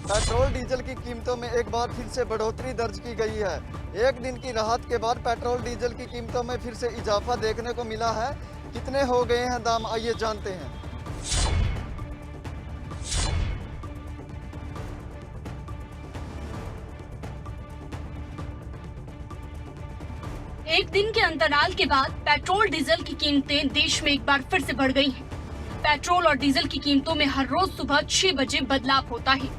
Petrol diesel की कीमतों में एक बार फिर से बढ़ोतरी दर्ज की गई है। एक दिन की राहत के बाद पेट्रोल डीजल की कीमतों में फिर से इजाफा देखने को मिला है। कितने हो गए हैं दाम, आइए जानते हैं। एक दिन के अंतराल के बाद पेट्रोल डीजल की कीमतें देश में एक बार फिर से बढ़ गई हैं। पेट्रोल और डीजल की कीमतों में हर रोज सुबह 6 बजे बदलाव होता है।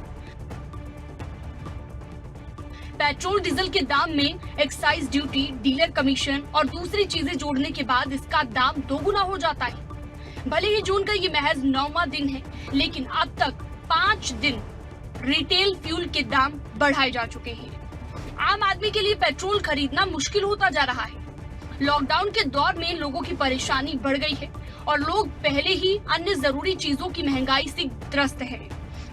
पेट्रोल डीजल के दाम में एक्साइज ड्यूटी, डीलर कमीशन और दूसरी चीजें जोड़ने के बाद इसका दाम दोगुना हो जाता है। भले ही जून का ये महज 9वां दिन है, लेकिन अब तक 5 दिन रिटेल फ्यूल के दाम बढ़ाए जा चुके हैं। आम आदमी के लिए पेट्रोल खरीदना मुश्किल होता जा रहा है। लॉकडाउन के दौर में लोगों की परेशानी बढ़ गई है और लोग पहले ही अन्य जरूरी चीजों की महंगाई से त्रस्त हैं।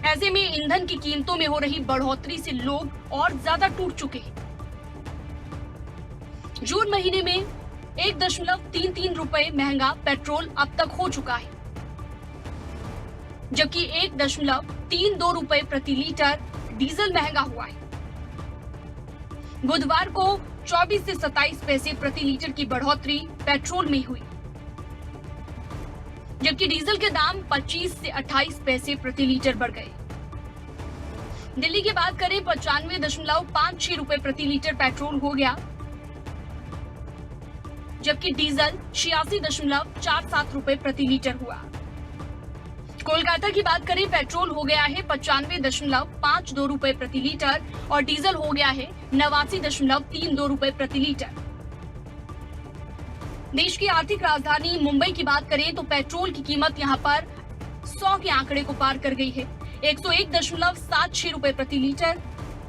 ऐसे में ईंधन की कीमतों में हो रही बढ़ोतरी से लोग और ज्यादा टूट चुके हैं। जून महीने में 1.33 रुपए महंगा पेट्रोल अब तक हो चुका है, जबकि 1.32 रुपए प्रति लीटर डीजल महंगा हुआ है। बुधवार को 24 से 27 पैसे प्रति लीटर की बढ़ोतरी पेट्रोल में हुई, जबकि डीजल के दाम 25 से 28 पैसे प्रति लीटर बढ़ गए। दिल्ली की बात करें, 95.56 रुपए प्रति लीटर पेट्रोल हो गया, जबकि डीजल 86.47 रुपए प्रति लीटर हुआ। कोलकाता की बात करें, पेट्रोल हो गया है 95.52 रुपए प्रति लीटर और डीजल हो गया है 89.32 रुपए प्रति लीटर। देश की आर्थिक राजधानी मुंबई की बात करें तो पेट्रोल की कीमत यहां पर 100 के आंकड़े को पार कर गई है। 101.76 रुपए प्रति लीटर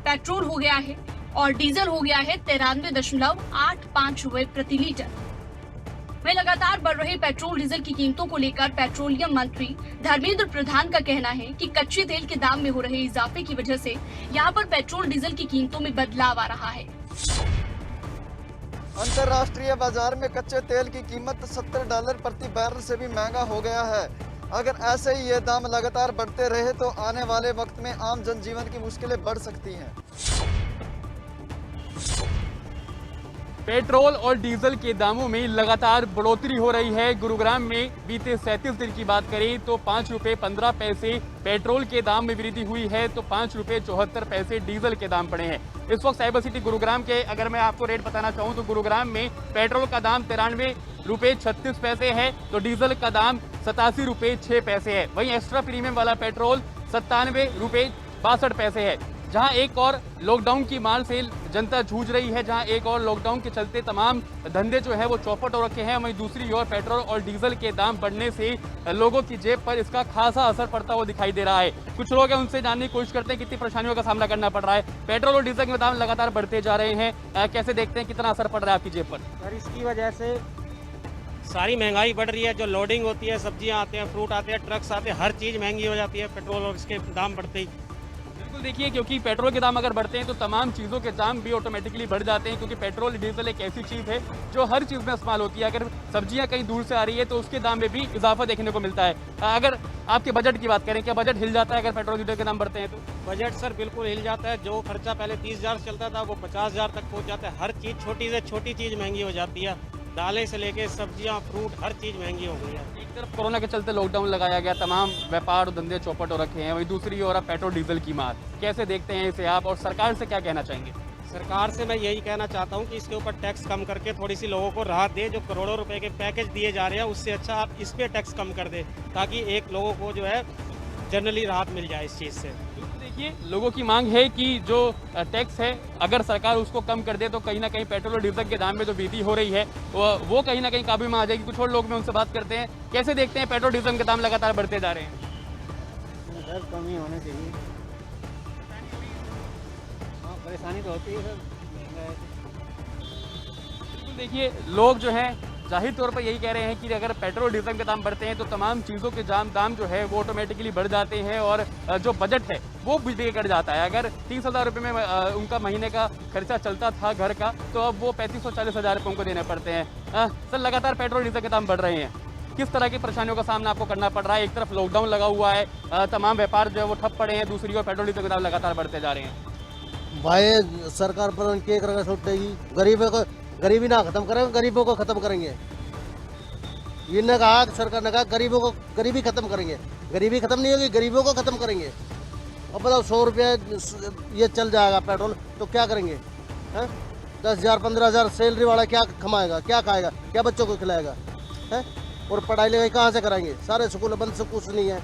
पेट्रोल हो गया है और डीजल हो गया है 93.85 रुपए प्रति लीटर। वहीं लगातार बढ़ रहे पेट्रोल डीजल की कीमतों को लेकर पेट्रोलियम मंत्री धर्मेंद्र प्रधान का कहना है कि कच्चे तेल के दाम में हो रहे इजाफे की वजह से यहां पर पेट्रोल डीजल की कीमतों में बदलाव आ रहा है। अंतर्राष्ट्रीय बाजार में कच्चे तेल की कीमत $70 प्रति बैरल से भी महंगा हो गया है। अगर ऐसे ही ये दाम लगातार बढ़ते रहे तो आने वाले वक्त में आम जनजीवन की मुश्किलें बढ़ सकती हैं। पेट्रोल और डीजल के दामों में लगातार बढ़ोतरी हो रही है। गुरुग्राम में बीते 37 दिन की बात करें तो 5 रुपए 15 पैसे पेट्रोल के दाम में वृद्धि हुई है, तो 5 रुपए 74 पैसे डीजल के दाम बढ़े हैं। इस वक्त साइबर सिटी गुरुग्राम के अगर मैं आपको रेट बताना चाहूँ तो गुरुग्राम में पेट्रोल का दाम 93 रुपए 36 पैसे है, तो डीजल का दाम 87 रुपए 6 पैसे है। वहीं एक्स्ट्रा प्रीमियम वाला पेट्रोल 97 रुपए 62 पैसे है। जहां एक और लॉकडाउन की मार से जनता जूझ रही है, जहां एक और लॉकडाउन के चलते तमाम धंधे जो है वो चौपट हो रखे हैं, वहीं दूसरी ओर पेट्रोल और डीजल के दाम बढ़ने से लोगों की जेब पर इसका खासा असर पड़ता हुआ दिखाई दे रहा है। कुछ लोग हैं, उनसे जानने की कोशिश करते हैं कितनी परेशानियों का सामना करना पड़ रहा है। पेट्रोल और डीजल के दाम लगातार बढ़ते जा रहे हैं, कैसे देखते हैं, कितना असर पड़ रहा है आपकी जेब पर? सर, इसकी वजह से सारी महंगाई बढ़ रही है। जो लोडिंग होती है, सब्जियां आते हैं, फ्रूट आते हैं, ट्रक्स आते हैं, हर चीज़ महंगी हो जाती है पेट्रोल और इसके दाम बढ़ते ही। बिल्कुल, देखिए क्योंकि पेट्रोल के दाम अगर बढ़ते हैं तो तमाम चीज़ों के दाम भी ऑटोमेटिकली बढ़ जाते हैं, क्योंकि पेट्रोल डीजल एक ऐसी चीज़ है जो हर चीज़ में इस्तेमाल होती है। अगर सब्जियां कहीं दूर से आ रही है तो उसके दाम में भी इजाफा देखने को मिलता है। अगर आपके बजट की बात करें, क्या बजट हिल जाता है अगर पेट्रोल डीजल के दाम बढ़ते हैं तो? बजट सर बिल्कुल हिल जाता है। जो खर्चा पहले 30,000 चलता था वो 50,000 तक पहुंच जाता है। हर चीज़, छोटी से छोटी चीज़ महंगी हो जाती है। दालें से लेके सब्जियां, फ्रूट, हर चीज़ महंगी हो गई है। एक तरफ कोरोना के चलते लॉकडाउन लगाया गया, तमाम व्यापार और धंधे चौपट हो रखे हैं, वहीं दूसरी ओर अब पेट्रोल डीजल की मार, कैसे देखते हैं इसे आप और सरकार से क्या कहना चाहेंगे? सरकार से मैं यही कहना चाहता हूं कि इसके ऊपर टैक्स कम करके थोड़ी सी लोगों को राहत दे। जो करोड़ों रुपए के पैकेज दिए जा रहे हैं उससे अच्छा आप इस पे टैक्स कम कर दे, ताकि एक लोगों को जो है जनरली राहत मिल जाए इस चीज़ से। देखिए, लोगों की मांग है कि जो टैक्स है अगर सरकार उसको कम कर दे तो कहीं ना कहीं पेट्रोल और डीजल के दाम में जो वृद्धि हो रही है वो कहीं ना कहीं काबू में आ जाएगी। कुछ और लोग में उनसे बात करते हैं, कैसे देखते हैं पेट्रोल डीजल के दाम लगातार बढ़ते जा रहे हैं? सर, कमी होने चाहिए। हाँ, परेशानी तो होती है सर। बिल्कुल, देखिए लोग जो हैं जाहिर तौर पर यही कह रहे हैं कि अगर पेट्रोल डीजल के दाम बढ़ते हैं तो तमाम चीज़ों के दाम जो है वो ऑटोमेटिकली बढ़ जाते हैं और जो बजट है वो बिगड़ जाता है। अगर 30,000 रुपये में उनका महीने का खर्चा चलता था घर का, तो अब वो 3540,000 रुपये उनको देने पड़ते हैं। सर, लगातार पेट्रोल डीजल के दाम बढ़ रहे हैं, किस तरह की परेशानियों का सामना आपको करना पड़ रहा है? एक तरफ लॉकडाउन लगा हुआ है, तमाम व्यापार जो है वो ठप पड़े हैं, दूसरी ओर पेट्रोल डीजल के दाम लगातार बढ़ते जा रहे हैं। भाई सरकार पर क्या करना छूटेगी, गरीबों को गरीबी ना खत्म करेंगे, गरीबों को खत्म करेंगे। ये ने कहा, सरकार ने कहा गरीबों को गरीबी खत्म करेंगे, गरीबी खत्म नहीं होगी, गरीबों को खत्म करेंगे। अब बताओ 100 रुपये ये चल जाएगा पेट्रोल तो क्या करेंगे? 10,000 15,000 सैलरी वाला क्या कमाएगा, क्या खाएगा, क्या बच्चों को खिलाएगा है? और पढ़ाई लिखाई कहाँ से कराएंगे? सारे स्कूल बंद से कुछ नहीं है।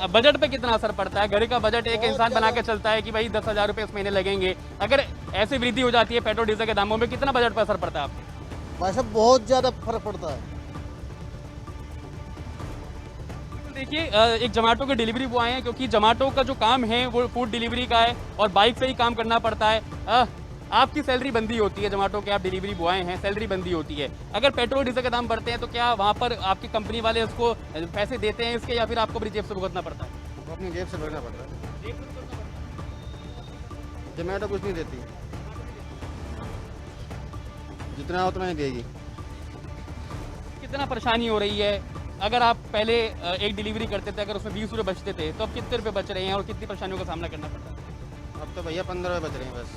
बजट पे कितना असर पड़ता है? घर का बजट एक इंसान बना के चलता है कि भाई 10,000 रुपये इस महीने लगेंगे, अगर ऐसी वृद्धि हो जाती है पेट्रोल डीजल के दामों में, कितना बजट पर असर पड़ता है आपको? भाई साहब बहुत ज़्यादा फर्क पड़ता है। देखिए, एक जोमेटो के डिलीवरी बॉय हैं, क्योंकि जोमेटो का जो काम है वो फूड डिलीवरी का है और बाइक से ही काम करना पड़ता है। आपकी सैलरी बंदी होती है, जोमेटो के आप डिलीवरी बॉय हैं, सैलरी बंदी होती है। अगर पेट्रोल डीजल के दाम बढ़ते हैं तो क्या वहाँ पर आपकी कंपनी वाले उसको पैसे देते हैं इसके, या फिर आपको अपनी जेब से भुगतना पड़ता है? वो अपनी जेब से भरना पड़ता है। जोमेटो कुछ नहीं देती, जितना उतना ही देगी। कितना परेशानी हो रही है? अगर आप पहले एक डिलीवरी करते थे, अगर उसमें 20 रुपये बचते थे, तो अब कितने रुपये बच रहे हैं और कितनी परेशानियों का सामना करना पड़ता है? अब तो भैया 15 रुपये बच रहे हैं बस,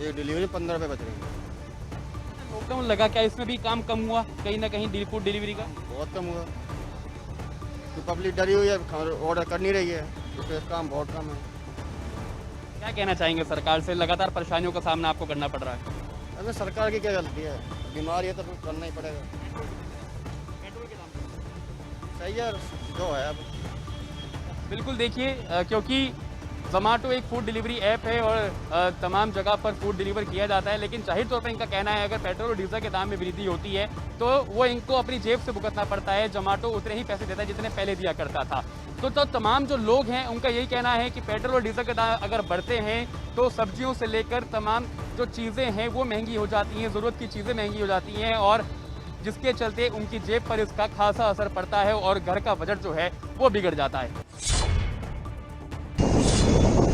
एक डिलीवरी 15 रुपये बच रही है। लॉकडाउन लगा, क्या इसमें भी काम कम हुआ कहीं ना कहीं फूड डिलीवरी का? बहुत कम हुआ, तो पब्लिक डरी हुई है, ऑर्डर कर नहीं रही है, तो काम बहुत कम है। क्या कहना चाहेंगे सरकार से? लगातार परेशानियों का सामना आपको करना पड़ रहा है। अगर सरकार की क्या गलती है? बीमारी है तो करना ही पड़ेगा। सही है जो है अब। बिल्कुल, देखिए, क्योंकि जोमेटो एक फूड डिलीवरी ऐप है और तमाम जगह पर फूड डिलीवर किया जाता है, लेकिन जाहिर तौर पर इनका कहना है अगर पेट्रोल और डीजल के दाम में वृद्धि होती है तो वो इनको अपनी जेब से भुगतना पड़ता है। जोमेटो उतने ही पैसे देता है जितने पहले दिया करता था। तो तमाम जो लोग हैं उनका यही कहना है कि पेट्रोल और डीजल के दाम अगर बढ़ते हैं तो सब्जियों से लेकर तमाम जो चीज़ें हैं वो महंगी हो जाती हैं, ज़रूरत की चीज़ें महंगी हो जाती हैं, और जिसके चलते उनकी जेब पर इसका खासा असर पड़ता है और घर का बजट जो है वो बिगड़ जाता है।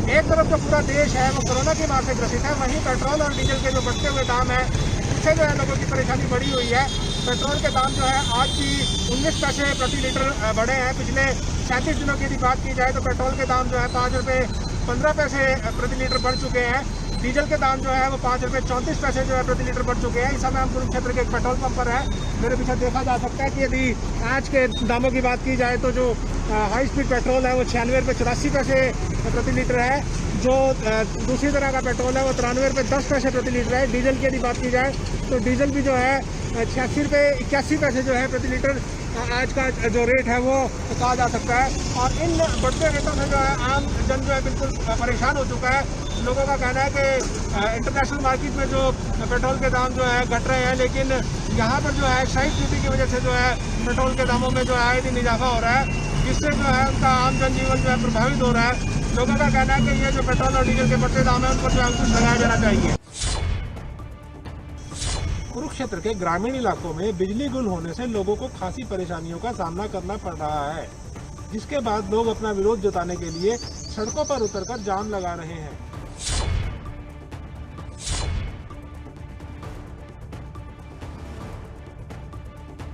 एक तरफ जो पूरा देश है वो कोरोना की मार से ग्रसित है, वहीं पेट्रोल और डीजल के जो बढ़ते हुए दाम है उससे जो है लोगों की परेशानी बढ़ी हुई है। पेट्रोल के दाम जो है आज भी 19 पैसे प्रति लीटर बढ़े हैं। पिछले 37 दिनों की यदि बात की जाए तो पेट्रोल के दाम जो है 5 रुपये 15 पैसे प्रति लीटर बढ़ चुके हैं। डीजल के दाम जो है वो 5 रुपये 34 पैसे जो है प्रति लीटर बढ़ चुके हैं। इस समय हम कुरुक्षेत्र के एक पेट्रोल पंप पर है। मेरे पीछे देखा जा सकता है कि यदि आज के दामों की बात की जाए तो जो हाई स्पीड पेट्रोल है वो 96 रुपये 84 पैसे प्रति लीटर है। जो दूसरी तरह का पेट्रोल है वो 93 रुपये 10 पैसे प्रति लीटर है। डीजल की यदि बात की जाए तो डीजल भी जो है 86 रुपये 81 पैसे जो है प्रति लीटर आज का जो रेट है वो कहा जा सकता है। और इन बढ़ते रेटों से जो है आम जन जो है बिल्कुल परेशान हो चुका है। लोगों का कहना है कि इंटरनेशनल मार्केट में जो पेट्रोल के दाम जो है घट रहे हैं, लेकिन यहाँ पर जो है शाही ड्यूटी की वजह से जो है पेट्रोल के दामों में जो है आए दिन इजाफा हो रहा है, जिससे जो है उनका आम जनजीवन जो है प्रभावित हो रहा है। लोगों का कहना है कि ये जो पेट्रोल और डीजल के बढ़ते दाम है उन पर जो है अंकुश लगाया जाना चाहिए। कुरुक्षेत्र के ग्रामीण इलाकों में बिजली गुल होने से लोगों को खासी परेशानियों का सामना करना पड़ रहा है, जिसके बाद लोग अपना विरोध जताने के लिए सड़कों पर उतरकर जाम लगा रहे हैं।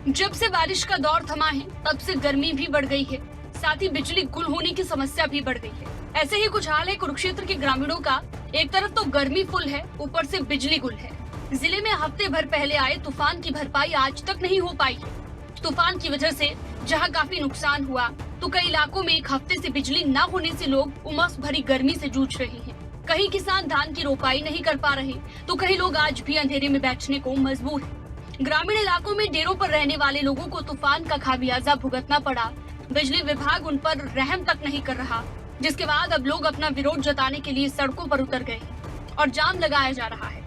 जब से बारिश का दौर थमा है तब से गर्मी भी बढ़ गई है, साथ ही बिजली गुल होने की समस्या भी बढ़ गई है। ऐसे ही कुछ हाल है कुरुक्षेत्र के ग्रामीणों का। एक तरफ तो गर्मी फुल है, ऊपर से बिजली गुल है। जिले में हफ्ते भर पहले आए तूफान की भरपाई आज तक नहीं हो पाई है। तूफान की वजह से जहां काफी नुकसान हुआ तो कई इलाकों में एक हफ्ते से बिजली न होने से लोग उमस भरी गर्मी से जूझ रहे हैं। कहीं किसान धान की रोपाई नहीं कर पा रहे तो कई लोग आज भी अंधेरे में बैठने को मजबूर हैं। ग्रामीण इलाकों में डेरों पर रहने वाले लोगों को तूफान का खामियाजा भुगतना पड़ा। बिजली विभाग उन पर रहम तक नहीं कर रहा, जिसके बाद अब लोग अपना विरोध जताने के लिए सड़कों पर उतर गए और जाम लगाया जा रहा है,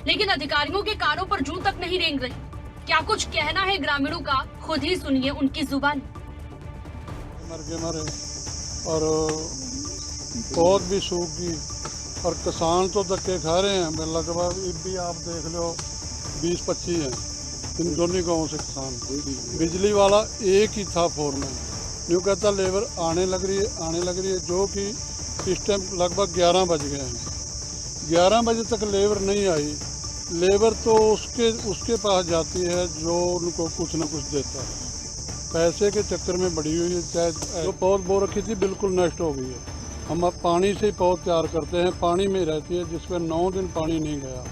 लेकिन अधिकारियों के कानों पर जूं तक नहीं रेंग रही। क्या कुछ कहना है ग्रामीणों का, खुद ही सुनिए उनकी जुबानी। मरे और पौध भी सूख गई और किसान तो धक्के खा रहे हैं। लगभग भी आप देख लो 20-25 हैं इन दोनों गाँव से किसान। बिजली वाला एक ही था फोरमैन, यूँ कहता लेबर आने लग रही है, जो कि इस टाइम लगभग 11 बज गए हैं। 11 बजे तक लेबर नहीं आई, लेबर तो उसके पास जाती है जो उनको कुछ ना कुछ देता है। पैसे के चक्कर में बढ़ी हुई है। चाहे जो पौध बो रखी थी बिल्कुल नष्ट हो गई है। हम अब पानी से ही पौध तैयार करते हैं, पानी में रहती है, जिसमें 9 दिन पानी नहीं गया।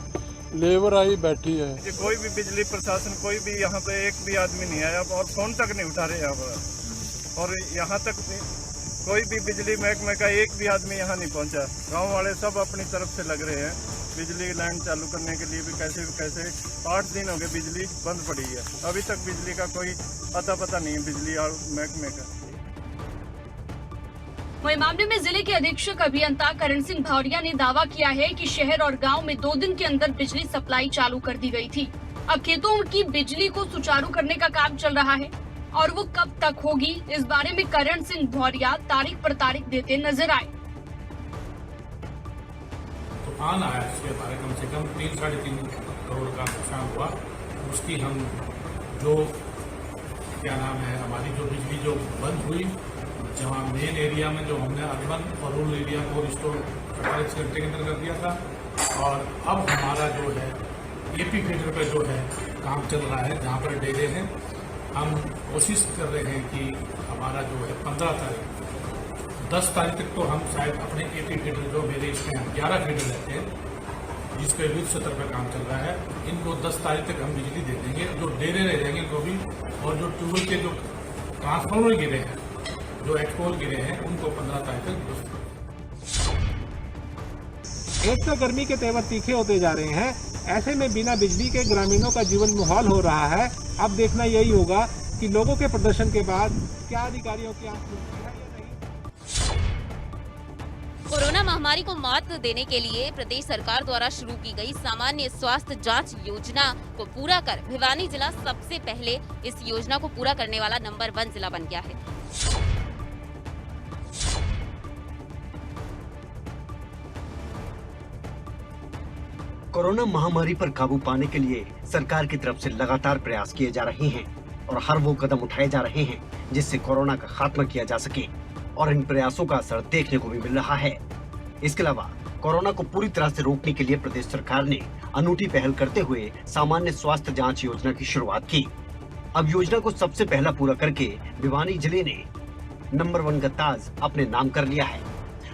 लेबर आई बैठी है। कोई भी बिजली प्रशासन कोई भी यहाँ पे एक भी आदमी नहीं आया और फोन तक नहीं उठा रहे यहाँ पर। और यहाँ तक कोई भी बिजली महकमे का एक भी आदमी यहाँ नहीं पहुँचा। गांव वाले सब अपनी तरफ से लग रहे हैं। बिजली लाइन चालू करने के लिए भी कैसे 8 दिन हो गए बिजली बंद पड़ी है। अभी तक बिजली का कोई पता नहीं है बिजली और महकमे का। वहीं मामले में जिले के अधीक्षक अभियंता करण सिंह भौरिया ने दावा किया है कि शहर और गांव में 2 दिन के अंदर बिजली सप्लाई चालू कर दी गई थी। अब खेतों की बिजली को सुचारू करने का काम चल रहा है और वो कब तक होगी, इस बारे में करण सिंह भौरिया तारीख पर तारीख देते नजर आए। तूफान आया, इसके बारे कम से कम 3-3.5 करोड़ का नुकसान हुआ। उसकी हम जो क्या नाम है हमारी जो बिजली जो बंद हुई, जहाँ मेन एरिया में जो हमने अर्बन और रूरल एरिया को रिस्टोर 48 घंटे के अंदर कर दिया था। और अब हमारा जो है एपी फीडर पे जो है काम चल रहा है, जहाँ पर डेरे हैं। हम कोशिश कर रहे हैं कि हमारा जो है 15 तारीख 10 तारीख तक तो हम शायद अपने एपी फीडर जो मेरे इसमें 11 फीडर रहते हैं, जिस पे युद्ध स्तर पर काम चल रहा है, इनको 10 तारीख तक हम बिजली दे देंगे। जो डेरे रह जाएंगे तो भी, और जो ट्यूबवेल के जो ट्रांसफार्मर गिरे हैं, जो एक्सपोल गिरे हैं, उनको 15 तारीख तक। एक तो गर्मी के तेवर तीखे होते जा रहे हैं, ऐसे में बिना बिजली के ग्रामीणों का जीवन मुहाल हो रहा है। अब देखना यही होगा कि लोगों के प्रदर्शन के बाद क्या अधिकारियों की आंख खुलती है या नहीं। कोरोना महामारी को मात देने के लिए प्रदेश सरकार द्वारा शुरू की गई सामान्य स्वास्थ्य जांच योजना को पूरा कर भिवानी जिला सबसे पहले इस योजना को पूरा करने वाला नंबर 1 जिला बन गया है। कोरोना महामारी पर काबू पाने के लिए सरकार की तरफ से लगातार प्रयास किए जा रहे हैं और हर वो कदम उठाए जा रहे हैं जिससे कोरोना का खात्मा किया जा सके, और इन प्रयासों का असर देखने को भी मिल रहा है। इसके अलावा कोरोना को पूरी तरह से रोकने के लिए प्रदेश सरकार ने अनूठी पहल करते हुए सामान्य स्वास्थ्य जांच योजना की शुरुआत की। अब योजना को सबसे पहला पूरा करके भिवानी जिले ने नंबर 1 का ताज अपने नाम कर लिया है।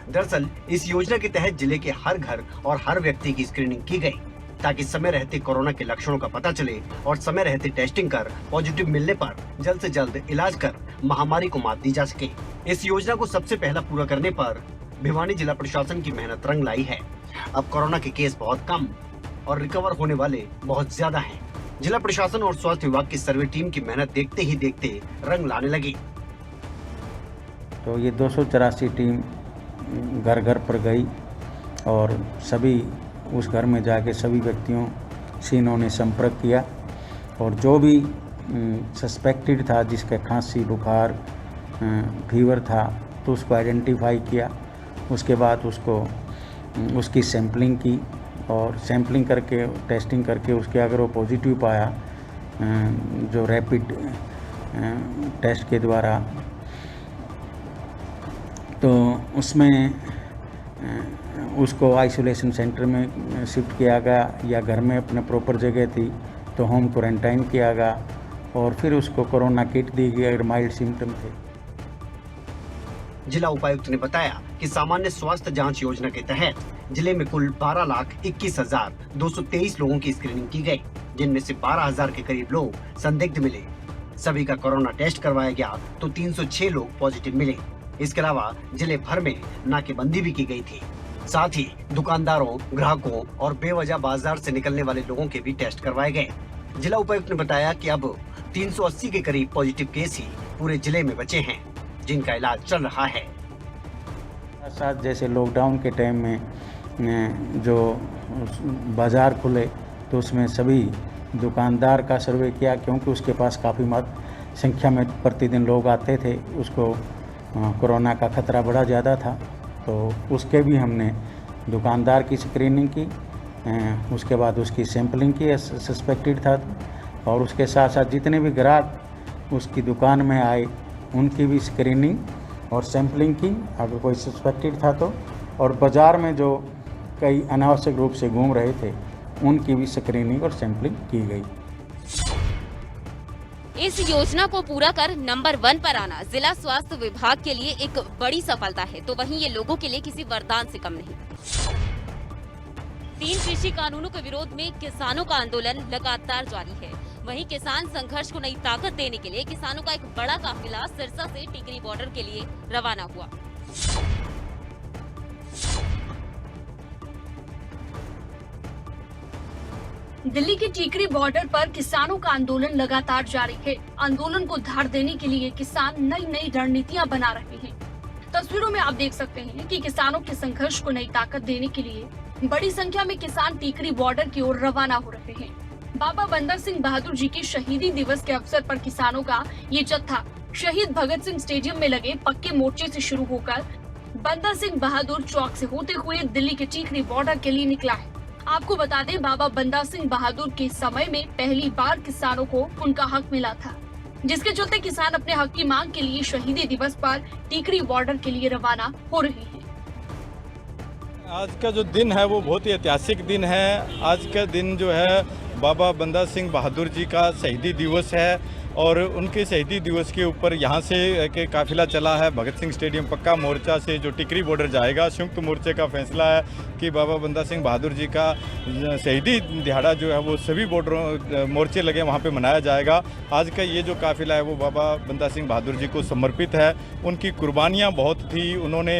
दरअसल इस योजना के तहत जिले के हर घर और हर व्यक्ति की स्क्रीनिंग की गई, ताकि समय रहते कोरोना के लक्षणों का पता चले और समय रहते टेस्टिंग कर पॉजिटिव मिलने पर जल्द से जल्द इलाज कर महामारी को मात दी जा सके। इस योजना को सबसे पहला पूरा करने पर भिवानी जिला प्रशासन की मेहनत रंग लाई है। अब कोरोना के केस बहुत कम और रिकवर होने वाले बहुत ज्यादा हैं। जिला प्रशासन और स्वास्थ्य विभाग की सर्वे टीम की मेहनत देखते ही देखते रंग लाने लगी। तो ये 284 टीम घर घर पर गई और सभी उस घर में जाके सभी व्यक्तियों से इन्होंने संपर्क किया, और जो भी सस्पेक्टेड था, जिसका खांसी बुखार फीवर था, तो उसको आइडेंटिफाई किया। उसके बाद उसकी सैम्पलिंग की, और सैम्पलिंग करके टेस्टिंग करके उसके अगर वो पॉजिटिव पाया जो रैपिड टेस्ट के द्वारा, तो उसमें उसको आइसोलेशन सेंटर में शिफ्ट किया गया, या घर में अपने प्रॉपर जगह थी तो होम क्वारंटाइन किया गया, और फिर उसको कोरोना किट दी गई अगर माइल्ड सिम्टम थे। जिला उपायुक्त ने बताया कि सामान्य स्वास्थ्य जांच योजना के तहत जिले में कुल 12,21,223 लोगों की स्क्रीनिंग की गई, जिनमें से 12,000 के करीब लोग संदिग्ध मिले। सभी का कोरोना टेस्ट करवाया गया तो 306 लोग पॉजिटिव मिले। इसके अलावा जिले भर में नाकेबंदी भी की गई थी। साथ ही दुकानदारों, ग्राहकों और बेवजह बाजार से निकलने वाले लोगों के भी टेस्ट करवाए गए। जिला उपायुक्त ने बताया कि अब 380 के करीब पॉजिटिव केस ही पूरे जिले में बचे हैं, जिनका इलाज चल रहा है। साथ जैसे लॉकडाउन के टाइम में जो बाजार खुले तो उसमें सभी दुकानदार का सर्वे किया, क्योंकि उसके पास काफ़ी संख्या में प्रतिदिन लोग आते थे, उसको कोरोना का खतरा बड़ा ज़्यादा था, तो उसके भी हमने दुकानदार की स्क्रीनिंग की, उसके बाद उसकी सैंपलिंग की सस्पेक्टेड था, और उसके साथ साथ जितने भी ग्राहक उसकी दुकान में आए उनकी भी स्क्रीनिंग और सैंपलिंग की अगर कोई सस्पेक्टेड था तो, और बाज़ार में जो कई अनावश्यक रूप से घूम रहे थे उनकी भी स्क्रीनिंग और सैंपलिंग की गई। इस योजना को पूरा कर नंबर 1 पर आना जिला स्वास्थ्य विभाग के लिए एक बड़ी सफलता है, तो वहीं ये लोगों के लिए किसी वरदान से कम नहीं। 3 कृषि कानूनों के विरोध में किसानों का आंदोलन लगातार जारी है। वहीं किसान संघर्ष को नई ताकत देने के लिए किसानों का एक बड़ा काफिला सिरसा से टिकरी बॉर्डर के लिए रवाना हुआ। दिल्ली के टीकरी बॉर्डर पर किसानों का आंदोलन लगातार जारी है। आंदोलन को धार देने के लिए किसान नई नई रणनीतियां बना रहे हैं। तस्वीरों में आप देख सकते हैं कि किसानों के संघर्ष को नई ताकत देने के लिए बड़ी संख्या में किसान टीकरी बॉर्डर की ओर रवाना हो रहे हैं। बाबा बंदा सिंह बहादुर जी के शहीदी दिवस के अवसर पर किसानों का ये जत्था शहीद भगत सिंह स्टेडियम में लगे पक्के मोर्चे से शुरू होकर बंदा सिंह बहादुर चौक से होते हुए दिल्ली के टीकरी बॉर्डर के लिए निकला है। आपको बता दें, बाबा बंदा सिंह बहादुर के समय में पहली बार किसानों को उनका हक मिला था, जिसके चलते किसान अपने हक की मांग के लिए शहीदी दिवस पर टीकरी बॉर्डर के लिए रवाना हो रहे हैं। आज का जो दिन है वो बहुत ही ऐतिहासिक दिन है। आज का दिन जो है बाबा बंदा सिंह बहादुर जी का शहीदी दिवस है और उनके शहीदी दिवस के ऊपर यहाँ से के काफिला चला है भगत सिंह स्टेडियम पक्का मोर्चा से जो टिकरी बॉर्डर जाएगा। संयुक्त मोर्चे का फैसला है कि बाबा बंदा सिंह बहादुर जी का शहीदी दिहाड़ा जो है वो सभी बॉर्डरों मोर्चे लगे वहाँ पे मनाया जाएगा। आज का ये जो काफिला है वो बाबा बंदा सिंह बहादुर जी को समर्पित है। उनकी कुर्बानियाँ बहुत थी। उन्होंने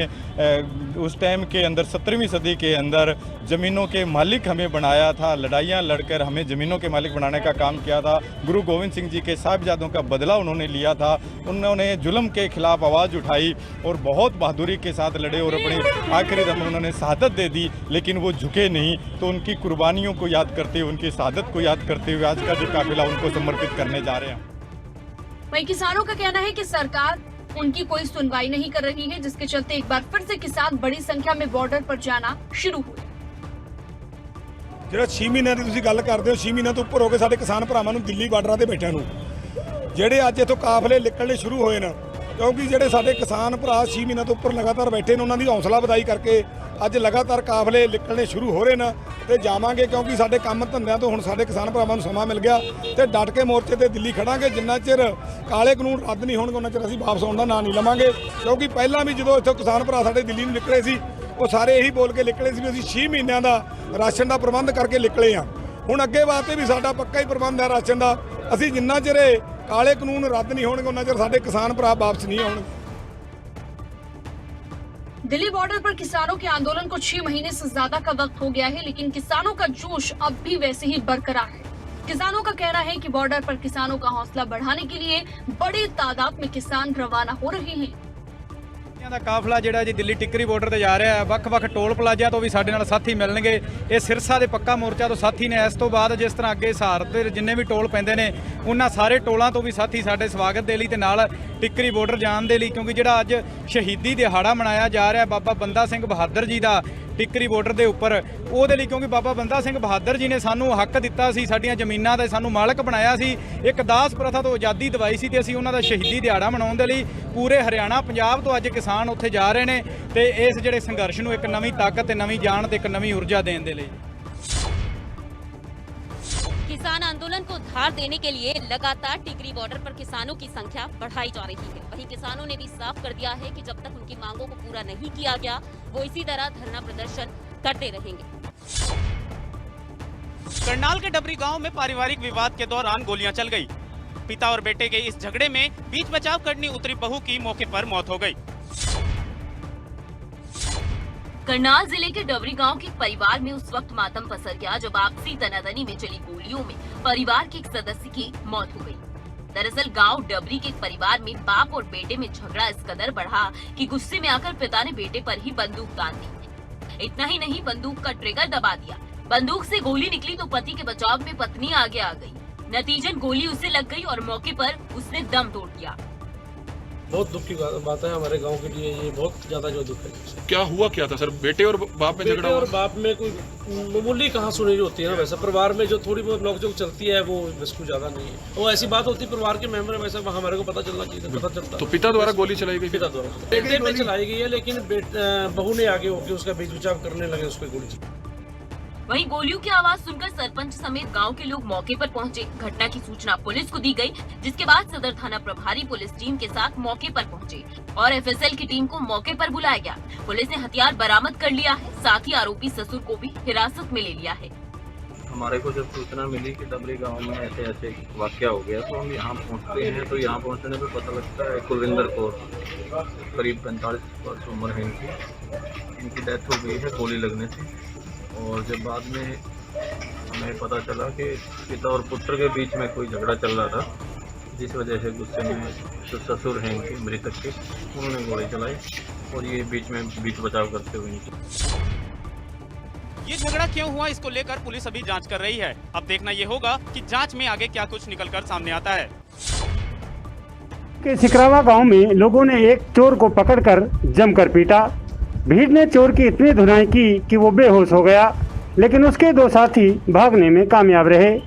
उस टाइम के अंदर 17वीं सदी के अंदर ज़मीनों के मालिक हमें बनाया था। लड़ाइयाँ लड़कर हमें ज़मीनों के मालिक बनाने का काम किया था। गुरु गोविंद सिंह जी के साहिबजादों का बदला उन्होंने लिया था। उन्होंने जुल्म के खिलाफ आवाज़ उठाई और बहुत बहादुरी के साथ लड़े और अपनी आखिरी दम में उन्होंने शहादत दे दी, लेकिन वो झुके नहीं। तो उनकी कुर्बानियों को याद करते हुए, उनकी शहादत को याद करते हुए आज का जो काफिला उनको समर्पित करने जा रहे हैं। वहीं किसानों का कहना है कि सरकार उनकी कोई सुनवाई नहीं कर रही है, जिसके चलते एक बार फिर से किसान बड़ी संख्या में बॉर्डर पर जाना शुरू हुए। ਜਿਹੜਾ 6 ਮਹੀਨਿਆਂ ਦੀ ਤੁਸੀਂ ਗੱਲ ਕਰਦੇ ਹੋ, 6 ਮਹੀਨਿਆਂ ਤੋਂ ਉੱਪਰ ਹੋ ਗਏ ਸਾਡੇ ਕਿਸਾਨ ਭਰਾਵਾਂ ਨੂੰ ਦਿੱਲੀ ਬਾਰਡਰਾਂ ਤੇ ਬੈਠਿਆਂ ਨੂੰ। ਜਿਹੜੇ ਅੱਜ ਇੱਥੋਂ ਕਾਫਲੇ ਨਿਕਲਣੇ ਸ਼ੁਰੂ ਹੋਏ ਨੇ, ਕਿਉਂਕਿ ਜਿਹੜੇ ਸਾਡੇ ਕਿਸਾਨ ਭਰਾ 6 ਮਹੀਨਿਆਂ ਤੋਂ ਉੱਪਰ ਲਗਾਤਾਰ ਬੈਠੇ ਨੇ, ਉਹਨਾਂ ਦੀ ਹੌਸਲਾ ਵਧਾਈ ਕਰਕੇ ਅੱਜ ਲਗਾਤਾਰ ਕਾਫਲੇ ਨਿਕਲਣੇ ਸ਼ੁਰੂ ਹੋ ਰਹੇ ਨੇ ਤੇ ਜਾਵਾਂਗੇ, ਕਿਉਂਕਿ ਸਾਡੇ ਕੰਮ ਧੰਦਿਆਂ ਤੋਂ ਹੁਣ ਸਾਡੇ ਕਿਸਾਨ ਭਰਾਵਾਂ ਨੂੰ ਸਮਾਂ ਮਿਲ ਗਿਆ ਤੇ ਡਟ ਕੇ ਮੋਰਚੇ ਤੇ ਦਿੱਲੀ ਖੜਾਂਗੇ। ਜਿੰਨਾ ਚਿਰ ਕਾਲੇ ਕਾਨੂੰਨ ਰੱਦ ਨਹੀਂ ਹੋਣਗੇ ਉਹਨਾਂ ਚਿਰ ਅਸੀਂ ਵਾਪਸ ਆਉਣ ਦਾ ਨਾਂ ਨਹੀਂ ਲਵਾਂਗੇ। ਕਿਉਂਕਿ ਪਹਿਲਾਂ ਵੀ ਜਦੋਂ ਇੱਥੋਂ ਕਿਸਾਨ ਭਰਾ ਸਾਡੇ ਦਿੱਲੀ ਨੂੰ ਨਿਕਲੇ ਸੀ, ਉਹ ਸਾਰੇ ਇਹੀ ਬੋਲ ਕੇ ਨਿਕਲੇ ਸੀ ਵੀ ਅਸੀਂ 6 ਮਹੀਨਿਆਂ ਦਾ ਰਾਸ਼ਨ ਦਾ ਪ੍ਰਬੰਧ ਕਰਕੇ ਨਿਕਲੇ ਆ। ਹੁਣ ਅੱਗੇ ਵਾਸਤੇ ਵੀ ਸਾਡਾ ਪੱਕਾ ਹੀ ਪ੍ਰਬੰਧ ਹੈ ਰਾਸ਼ਨ ਦਾ। ਅਸੀਂ ਜਿੰਨਾ ਚਿਰ ਕਾਲੇ ਕਾਨੂੰਨ ਰੱਦ ਨਹੀਂ ਹੋਣਗੇ ਉਹਨਾਂ ਚਿਰ ਸਾਡੇ ਕਿਸਾਨ ਭਰਾ ਵਾਪਸ नहीं ਆਉਣਗੇ। दिल्ली बॉर्डर पर किसानों के आंदोलन को 6 महीने से ज्यादा का वक्त हो गया है, लेकिन किसानों का जोश अब भी वैसे ही बरकरार है। किसानों का कहना है कि बॉर्डर पर किसानों का हौसला बढ़ाने के लिए बड़ी तादाद में किसान रवाना हो रहे हैं। ਦਾ ਕਾਫਲਾ ਜਿਹੜਾ ਜੀ ਦਿੱਲੀ ਟਿਕਰੀ ਬਾਰਡਰ ਤੇ ਜਾ ਰਿਹਾ ਹੈ। ਵੱਖ-ਵੱਖ ਟੋਲ ਪਲਾਜ਼ਿਆਂ ਤੋਂ ਵੀ ਸਾਡੇ ਨਾਲ ਸਾਥੀ ਮਿਲਣਗੇ। ਇਹ ਸਿਰਸਾ ਦੇ ਪੱਕਾ ਮੋਰਚਾ ਤੋਂ ਸਾਥੀ ਨੇ। ਇਸ ਤੋਂ ਬਾਅਦ ਜਿਸ ਤਰ੍ਹਾਂ ਅੱਗੇ ਸਹਾਰ ਤੇ ਜਿੰਨੇ ਵੀ ਟੋਲ ਪੈਂਦੇ ਨੇ, ਉਹਨਾਂ ਸਾਰੇ ਟੋਲਾਂ ਤੋਂ ਵੀ ਸਾਥੀ ਸਾਡੇ ਸਵਾਗਤ ਦੇ ਲਈ ਤੇ ਨਾਲ ਟਿਕਰੀ ਬਾਰਡਰ ਜਾਣ ਦੇ ਲਈ, ਕਿਉਂਕਿ ਜਿਹੜਾ ਅੱਜ ਸ਼ਹੀਦੀ ਦਿਹਾੜਾ ਮਨਾਇਆ ਜਾ ਰਿਹਾ ਬਾਬਾ ਬੰਦਾ ਸਿੰਘ ਬਹਾਦਰ ਜੀ ਦਾ ਟਿਕਰੀ ਬਾਰਡਰ ਦੇ ਉੱਪਰ, ਉਹਦੇ ਲਈ, ਕਿਉਂਕਿ ਬਾਬਾ ਬੰਦਾ ਸਿੰਘ ਬਹਾਦਰ ਜੀ ਨੇ ਸਾਨੂੰ ਹੱਕ ਦਿੱਤਾ ਸੀ, ਸਾਡੀਆਂ ਜ਼ਮੀਨਾਂ ਦਾ ਸਾਨੂੰ ਮਾਲਕ ਬਣਾਇਆ ਸੀ, ਇੱਕ ਦਾਸ ਪ੍ਰਥਾ ਤੋਂ ਆਜ਼ਾਦੀ ਦਿਵਾਈ ਸੀ ਤੇ ਅਸੀਂ ਉਹਨਾਂ ਦਾ ਸ਼ਹੀਦੀ ਦਿਹਾੜਾ ਮਨਾਉਣ ਦੇ ਲਈ ਪੂਰੇ ਹਰਿਆਣਾ ਪੰਜਾਬ ਤੋਂ ਅੱਜ ਕਿਸਾਨ ਉੱਥੇ ਜਾ ਰਹੇ ਨੇ ਤੇ ਇਸ ਜਿਹੜੇ ਸੰਘਰਸ਼ ਨੂੰ ਇੱਕ ਨਵੀਂ ਤਾਕਤ ਤੇ ਨਵੀਂ ਜਾਨ ਤੇ ਇੱਕ ਨਵੀਂ ਊਰਜਾ ਦੇਣ ਦੇ ਲਈ। किसान आंदोलन को धार देने के लिए लगातार टिकरी बॉर्डर पर किसानों की संख्या बढ़ाई जा रही है। वहीं किसानों ने भी साफ कर दिया है कि जब तक उनकी मांगों को पूरा नहीं किया गया, वो इसी तरह धरना प्रदर्शन करते रहेंगे। करनाल के डबरी गांव में पारिवारिक विवाद के दौरान गोलियां चल गई। पिता और बेटे के इस झगड़े में बीच बचाव करने उतरी बहू की मौके पर मौत हो गई। करनाल जिले के डबरी गांव के परिवार में उस वक्त मातम पसर गया जब आपसी तनातनी में चली गोलियों में परिवार के एक सदस्य की मौत हो गई। दरअसल गांव डबरी के एक परिवार में बाप और बेटे में झगड़ा इस कदर बढ़ा कि गुस्से में आकर पिता ने बेटे पर ही बंदूक तान दी। इतना ही नहीं, बंदूक का ट्रिगर दबा दिया। बंदूक से गोली निकली तो पति के बचाव में पत्नी आगे आ गई। नतीजन गोली उसे लग गई और मौके पर उसने दम तोड़ दिया। बहुत दुख की बात है हमारे गांव के लिए, ये बहुत ज्यादा जो दुख है। क्या हुआ क्या था सर? बेटे और बाप में झगड़ा? और बाप में कोई मामूली कहाँ सुनी होती है ना, वैसे परिवार में जो थोड़ी बहुत नोकझोंक चलती है वो बिल्कुल ज्यादा नहीं है। वो ऐसी बात होती है परिवार के मेंबर, वैसे हमारे को पता चलना चाहिए, पता चलता। तो पिता द्वारा गोली चलाई गई? पिता द्वारा बेटे पे चलाई गई है, लेकिन बहू ने आगे होकर उसका बीच बचाव करने लगे, उसको गोली चलाई। वहीं गोलियों की आवाज सुनकर सरपंच समेत गांव के लोग मौके पर पहुंचे। घटना की सूचना पुलिस को दी गई, जिसके बाद सदर थाना प्रभारी पुलिस टीम के साथ मौके पर पहुंचे और एफएसएल की टीम को मौके पर बुलाया गया। पुलिस ने हथियार बरामद कर लिया है, साथ ही आरोपी ससुर को भी हिरासत में ले लिया है। हमारे को जब सूचना मिली कि डबरी गांव में ऐसे ऐसे वाकया हो गया, तो हम यहाँ पहुँचते हैं। तो यहाँ पहुँचने पर पता लगता है कुलविंदर कौर, करीब 45 वर्ष उम्र है इनकी डेथ हो गई है गोली लगने से। और जब बाद में हमें पता चला कि पिता और पुत्र के बीच में कोई झगड़ा चल रहा था, जिस वजह से गुस्से में जो ससुर हैं इनके मृतक के, उन्होंने गोली चलाई और ये बीच बचाव करते हुए ये झगड़ा क्यों हुआ, इसको लेकर पुलिस अभी जांच कर रही है। अब देखना ये होगा कि जांच में आगे क्या कुछ निकलकर सामने आता है। के सिकरावा गांव में लोगों ने एक चोर को पकड़कर जमकर पीटा। भीड़ ने चोर की इतनी धुनाई की कि वो बेहोश हो गया, लेकिन उसके दो साथी भागने में कामयाब रहे।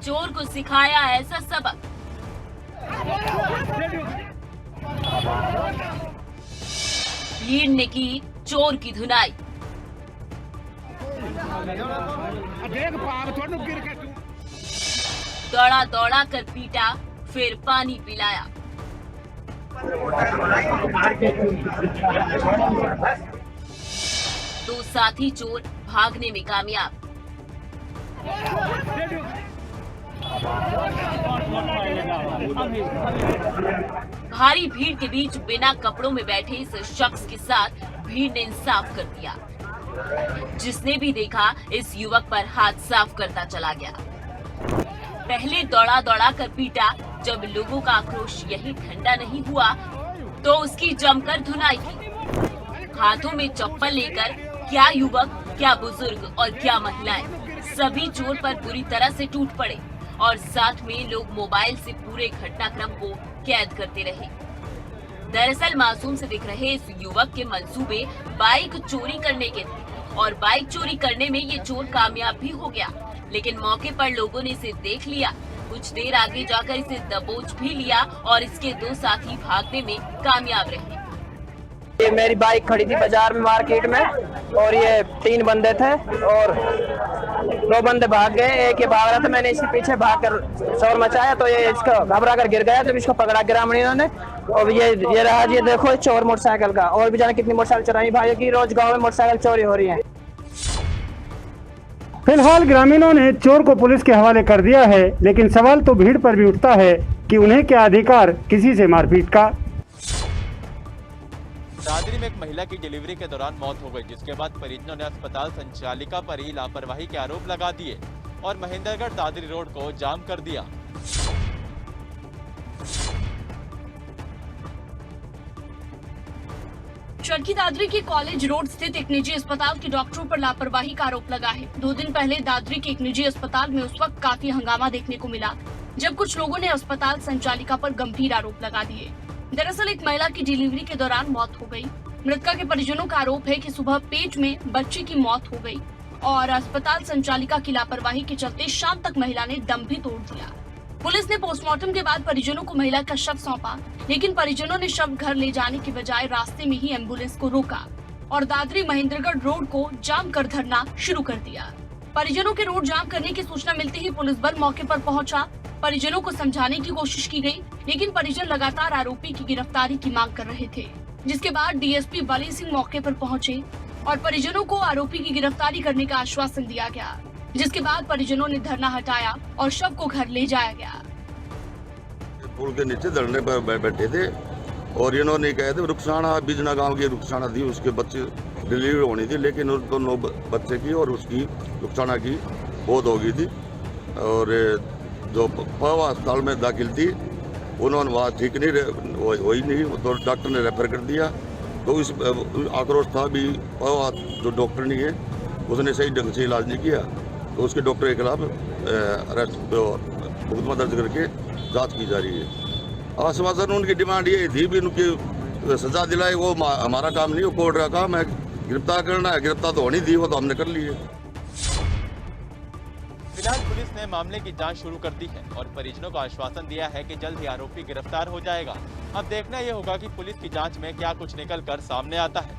चोर को सिखाया ऐसा सबक। भीड़ ने की चोर की धुनाई। दौड़ा दौड़ा कर पीटा, फिर पानी पिलाया। दो साथी चोर भागने में कामयाब। भारी भीड़ के बीच बिना कपड़ों में बैठे इस शख्स के साथ भीड़ ने इंसाफ कर दिया। जिसने भी देखा इस युवक पर हाथ साफ करता चला गया। पहले दौड़ा दौड़ा कर पीटा, जब लोगों का आक्रोश यही ठंडा नहीं हुआ तो उसकी जमकर धुनाई की। हाथों में चप्पल लेकर क्या युवक, क्या बुजुर्ग और क्या महिलाएं, सभी चोर पर बुरी तरह से टूट पड़े और साथ में लोग मोबाइल से पूरे घटनाक्रम को कैद करते रहे। दरअसल मासूम से दिख रहे इस युवक के मंसूबे बाइक चोरी करने के थे और बाइक चोरी करने में ये चोर कामयाब भी हो गया, लेकिन मौके पर लोगों ने इसे देख लिया। कुछ देर आगे जाकर इसे दबोच भी लिया और इसके दो साथी भागने में कामयाब रहे। ये मेरी बाइक खड़ी थी बाजार में, मार्केट में, और ये 3 बंदे थे और 2 बंदे भाग गए। एक ये भाग रहा था, मैंने इसके पीछे भागकर शोर मचाया तो ये इसको घबरा कर गिर गया, तो इसको पकड़ा ग्रामीणों ने। और ये रहा, ये देखो चोर मोटरसाइकिल का। और भी जाने कितनी मोटरसाइकिल चुराई भाई की, रोज गाँव में मोटरसाइकिल चोरी हो रही है। फिलहाल ग्रामीणों ने चोर को पुलिस के हवाले कर दिया है, लेकिन सवाल तो भीड़ पर भी उठता है कि उन्हें क्या अधिकार किसी से मारपीट का। दादरी में एक महिला की डिलीवरी के दौरान मौत हो गई, जिसके बाद परिजनों ने अस्पताल संचालिका पर ही लापरवाही के आरोप लगा दिए और महेंद्रगढ़ दादरी रोड को जाम कर दिया। चरखी दादरी के कॉलेज रोड स्थित एक निजी अस्पताल के डॉक्टरों पर लापरवाही का आरोप लगा है। 2 दिन पहले दादरी के एक निजी अस्पताल में उस वक्त काफी हंगामा देखने को मिला, जब कुछ लोगों ने अस्पताल संचालिका पर गंभीर आरोप लगा दिए। दरअसल एक महिला की डिलीवरी के दौरान मौत हो गई। मृतका के परिजनों का आरोप है कि सुबह पेट में बच्चे की मौत हो गई और अस्पताल संचालिका की लापरवाही के चलते शाम तक महिला ने दम भी तोड़ दिया। पुलिस ने पोस्टमार्टम के बाद परिजनों को महिला का शव सौंपा, लेकिन परिजनों ने शव घर ले जाने की बजाय रास्ते में ही एम्बुलेंस को रोका और दादरी महेंद्रगढ़ रोड को जाम कर धरना शुरू कर दिया। परिजनों के रोड जाम करने की सूचना मिलते ही पुलिस बल मौके पर पहुंचा। परिजनों को समझाने की कोशिश की गई, लेकिन परिजन लगातार आरोपी की गिरफ्तारी की मांग कर रहे थे। जिसके बाद डीएसपी बली सिंह मौके पर पहुंचे और परिजनों को आरोपी की गिरफ्तारी करने का आश्वासन दिया गया, जिसके बाद परिजनों ने धरना हटाया और शव को घर ले जाया गया। पुल के नीचे धरने पर बैठे थे और इन्होंने कहे थे रुखसाना बिजना गांव की रुखसाना थी, उसके बच्चे डिलीवरी होनी थी, लेकिन उन दोनों बच्चे की और उसकी रुखसाना की मौत हो गई थी और जो पवा अस्पताल में दाखिल थी उन्होंने वहाँ ठीक नहीं हुई नहीं, तो डॉक्टर ने रेफर कर दिया। तो इस आक्रोश था भी पवा जो डॉक्टर नहीं है उसने सही ढंग से इलाज नहीं किया, तो उसके डॉक्टर के खिलाफ अरेस्ट मुकदमा दर्ज करके जांच की जा रही है। आश्वासन उनकी डिमांड ये थी भी उनकी सजा दिलाए, वो हमारा काम नहीं, वो कोर्ट का काम है, गिरफ्तार करना है, गिरफ्तार तो होनी थी, वो तो हमने कर ली है। फिलहाल पुलिस ने मामले की जांच शुरू कर दी है और परिजनों को आश्वासन दिया है कि जल्द ही आरोपी गिरफ्तार हो जाएगा। अब देखना यह होगा कि पुलिस की जांच में क्या कुछ निकल कर सामने आता है।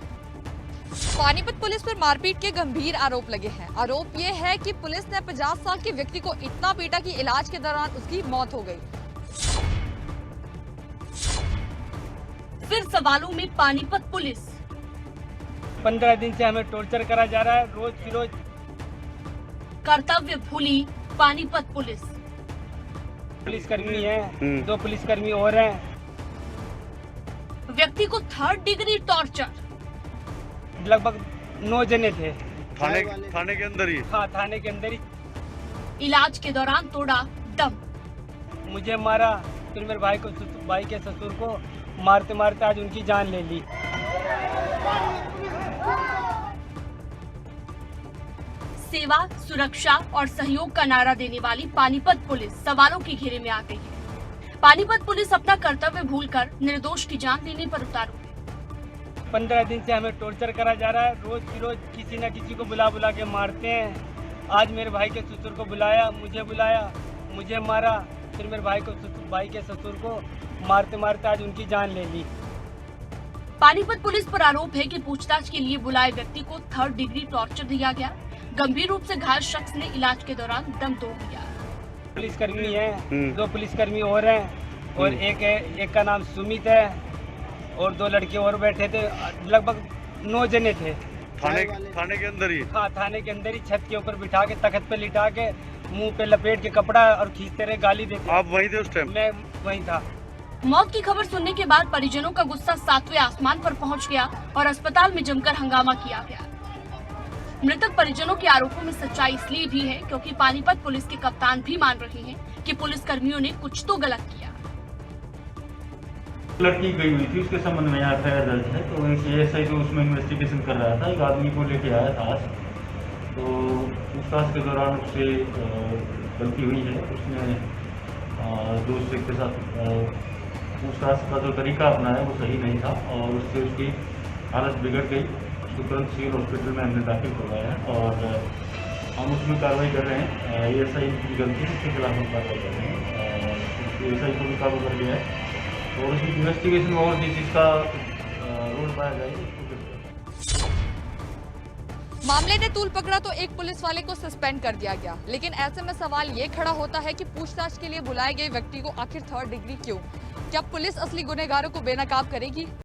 पानीपत पुलिस पर मारपीट के गंभीर आरोप लगे हैं। आरोप ये है कि पुलिस ने 50 साल के व्यक्ति को इतना पीटा कि इलाज के दौरान उसकी मौत हो गई। फिर सवालों में पानीपत पुलिस। 15 दिन से हमें टॉर्चर करा जा रहा है, रोज की रोज। कर्तव्य भूली पानीपत पुलिस। पुलिसकर्मी हैं, 2 पुलिसकर्मी और हैं। व्यक्ति को 3rd डिग्री टॉर्चर। लगभग 9 जने थे। थाने के अंदर ही? हाँ, थाने के अंदर ही। इलाज के दौरान तोड़ा दम। मुझे मारा, फिर मेरे भाई के ससुर को मारते मारते आज उनकी जान ले ली। सेवा, सुरक्षा और सहयोग का नारा देने वाली पानीपत पुलिस सवालों के घेरे में आ गई है। पानीपत पुलिस अपना कर्तव्य भूलकर निर्दोष की जान लेने पर उतारू है। 15 दिन से हमें टॉर्चर करा जा रहा है, रोज की रोज किसी न किसी को बुला बुला के मारते हैं। आज मेरे भाई के ससुर को बुलाया, मुझे मारा, फिर मेरे भाई के ससुर को मारते मारते आज उनकी जान ले ली। पानीपत पुलिस पर आरोप है कि पूछताछ के लिए बुलाए व्यक्ति को 3rd डिग्री टॉर्चर दिया गया। गंभीर रूप से घायल शख्स ने इलाज के दौरान दम तोड़ दिया। पुलिसकर्मी हैं, 2 पुलिसकर्मी और हैं, और एक का नाम सुमित है, और 2 लड़के और बैठे थे। लगभग 9 जने थे। थाने के अंदर ही? हाँ, थाने के अंदर ही, छत के ऊपर बिठा के, तख्त पे लिटा के, मुंह पे लपेट के कपड़ा और खींचते रहे, गाली देते। आप वहीं थे उस टाइम? मैं वहीं था। मौत की खबर सुनने के बाद परिजनों का गुस्सा 7वें आसमान पर पहुंच गया और अस्पताल में जमकर हंगामा किया गया। मृतक परिजनों के आरोपों में सच्चाई इसलिए भी है क्योंकि पानीपत पुलिस के कप्तान भी मान रहे हैं कि पुलिस कर्मियों ने कुछ तो गलत किया। लड़की गई हुई थी, उसके संबंध में एफआईआर दर्ज है। तो एक एएसआई जो उसमें इन्वेस्टिगेशन कर रहा था, एक आदमी को लेके आया था। तो पूछताछ के दौरान उससे गलती हुई है। उसने दोस्त के साथ पूछताछ का जो तरीका अपनाया वो सही नहीं था और उससे उसकी हालत बिगड़ गई। उसको तुरंत सिविल हॉस्पिटल में हमने दाखिल करवाया है और हम उसमें कार्रवाई कर रहे हैं। एएसआई की गलती है, उसके खिलाफ हम कार्रवाई कर रहे हैं। एएसआई को भी काबू कर लिया है और उसकी इन्वेस्टिगेशन में और भी चीज़ का रोल पाया जाएगा। मामले ने तूल पकड़ा तो एक पुलिस वाले को सस्पेंड कर दिया गया, लेकिन ऐसे में सवाल ये खड़ा होता है कि पूछताछ के लिए बुलाए गए व्यक्ति को आखिर 3rd डिग्री क्यों? क्या पुलिस असली गुनहगारों को बेनकाब करेगी?